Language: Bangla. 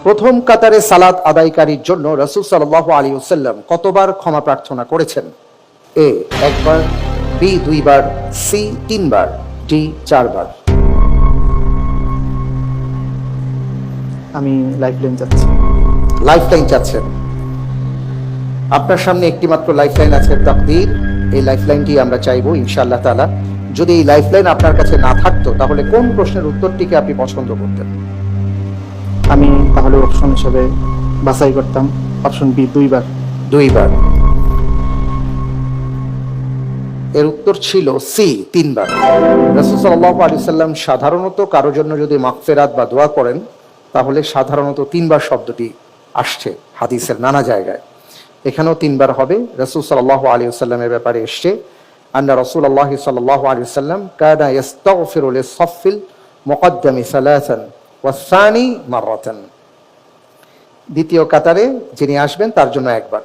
প্রথম কাতারে সালাত আদায়কারীর জন্য রাসূল সাল্লাল্লাহু আলাইহি ওয়াসাল্লাম কতবার ক্ষমা প্রার্থনা করেছেন? এ একবার, বি দুইবার, সি তিনবার, ডি চারবার। আমি লাইফলাইন চাচ্ছি। লাইফলাইন চাচ্ছেন? আপনার সামনে একটি মাত্র লাইফলাইন আছে, তাকদীর। এই লাইফলাইনটি আমরা চাইবো ইনশাআল্লাহ তাআলা। যদি এই লাইফলাইন আপনার কাছে না থাকতো তাহলে কোন প্রশ্নের উত্তরটিকে আপনি পছন্দ করতেন? আমি তাহলে অপশন হিসেবে বাছাই করতাম অপশন বি, দুইবার। দুইবার। এর উত্তর ছিল সি, তিনবার। রাসূল সাল্লাল্লাহু আলাইহি ওয়াসাল্লাম সাধারণত কারো জন্য যদি মাগফিরাত বা দোয়া করেন তাহলে সাধারণত তিনবার শব্দটি আসছে হাদিসের নানা জায়গায়। এখানেও তিনবার হবে। রাসূল সাল্লাল্লাহু আলাইহি ওয়াসাল্লামের ব্যাপারে এসছে আন্না রাসূলুল্লাহ সাল্লাল্লাহু আলাইহি ওয়াসাল্লাম কানা ইস্তাগফিরু লিস-সাফফিল মুকদ্দামি সালাসান ওয়াস-সানি মাররাতান। দ্বিতীয় কাতারে যিনি আসবেন তার জন্য একবার।